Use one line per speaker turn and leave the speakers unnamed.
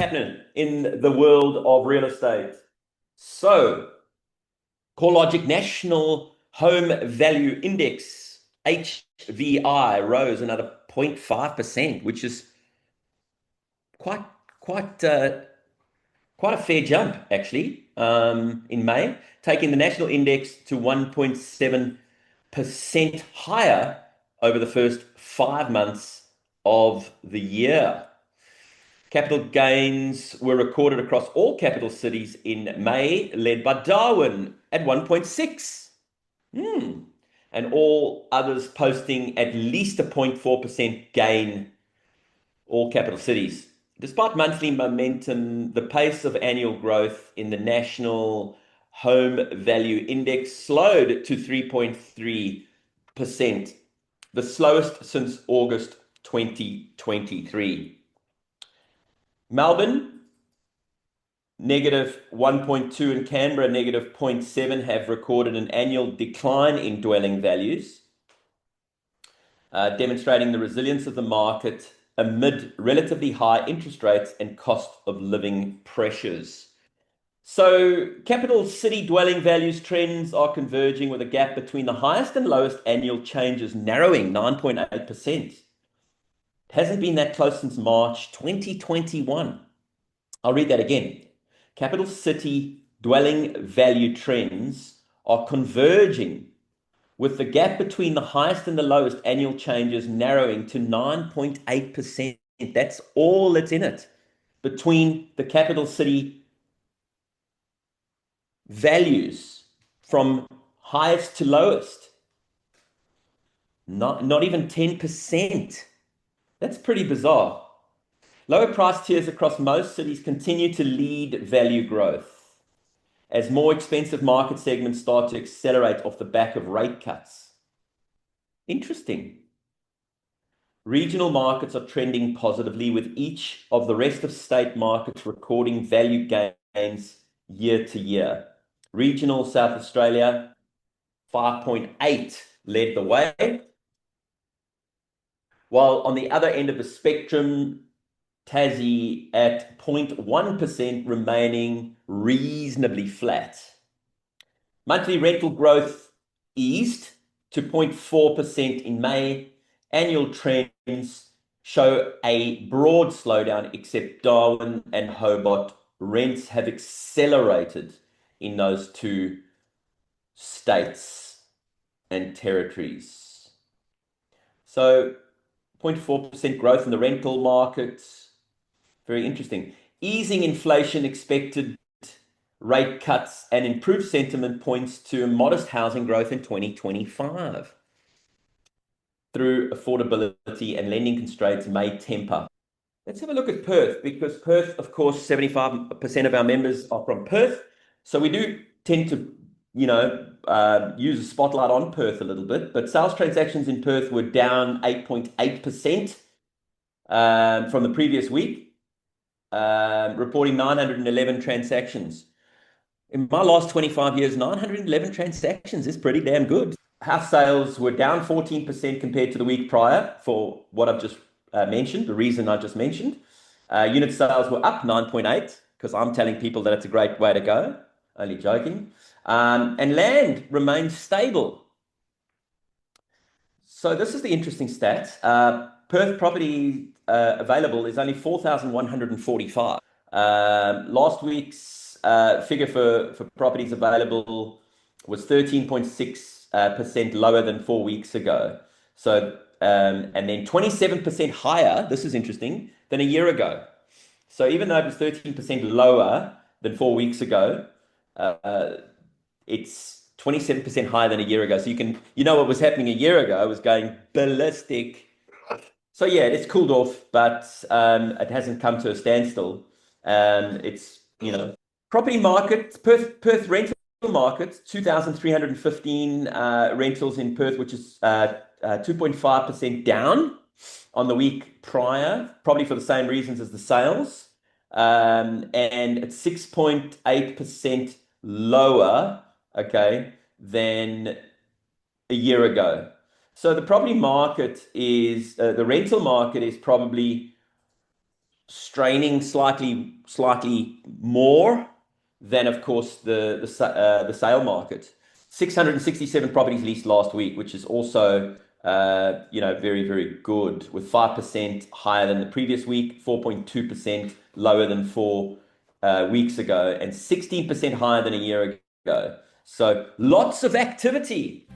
happening in the world of real estate? So, CoreLogic National Home Value Index, HVI, rose another 0.5%, which is quite quite uh, quite a fair jump actually, in May, taking the national index to 1.7% higher over the first 5 months of the year. Capital gains were recorded across all capital cities in May, led by Darwin at 1.6. And all others posting at least a 0.4% gain, all capital cities. Despite monthly momentum, the pace of annual growth in the National Home Value Index slowed to 3.3%, the slowest since August 2023. Melbourne, negative 1.2, and Canberra, negative 0.7, have recorded an annual decline in dwelling values, demonstrating the resilience of the market amid relatively high interest rates and cost of living pressures. So, capital city dwelling values trends are converging, with a gap between the highest and lowest annual changes narrowing 9.8%. It hasn't been that close since March 2021. I'll read that again. Capital city dwelling value trends are converging, with the gap between the highest and the lowest annual changes narrowing to 9.8%. That's all that's in it between the capital city values from highest to lowest. Not even 10%. That's pretty bizarre. Lower price tiers across most cities continue to lead value growth as more expensive market segments start to accelerate off the back of rate cuts. Interesting. Regional markets are trending positively, with each of the rest of state markets recording value gains year to year. Regional South Australia, 5.8, led the way, while on the other end of the spectrum, Tassie at 0.1%, remaining reasonably flat. Monthly rental growth eased to 0.4% in May. Annual trends show a broad slowdown, except Darwin and Hobart. Rents have accelerated in those two states and territories. So 0.4% growth in the rental market. Very interesting. Easing inflation expected, rate cuts, and improved sentiment points to a modest housing growth in 2025. Through affordability and lending constraints may temper. Let's have a look at Perth, because Perth, of course, 75% of our members are from Perth. So we do tend to, use a spotlight on Perth a little bit. But sales transactions in Perth were down 8.8% from the previous week, reporting 911 transactions. In my last 25 years, 911 transactions is pretty damn good. House sales were down 14% compared to the week prior, for what I've just mentioned, the reason I just mentioned. Unit sales were up 9.8, because I'm telling people that it's a great way to go. Only joking. And land remained stable. So this is the interesting stat. Perth property available is only 4,145. Last week's figure for properties available was 13.6% lower than 4 weeks ago. So, and then 27% higher, this is interesting, than a year ago. So even though it was 13% lower than 4 weeks ago, it's 27% higher than a year ago. So what was happening a year ago was going ballistic. So yeah, it's cooled off, but it hasn't come to a standstill. It's, property market, Perth rental market, 2,315 rentals in Perth, which is 2.5% down on the week prior, probably for the same reasons as the sales. And it's 6.8% lower, okay, than a year ago. So the property market is, the rental market is probably straining slightly more than, of course, the sale market. 667 properties leased last week, which is also very, very good, with 5% higher than the previous week, 4.2% lower than 4 weeks ago, and 16% higher than a year ago. So lots of activity.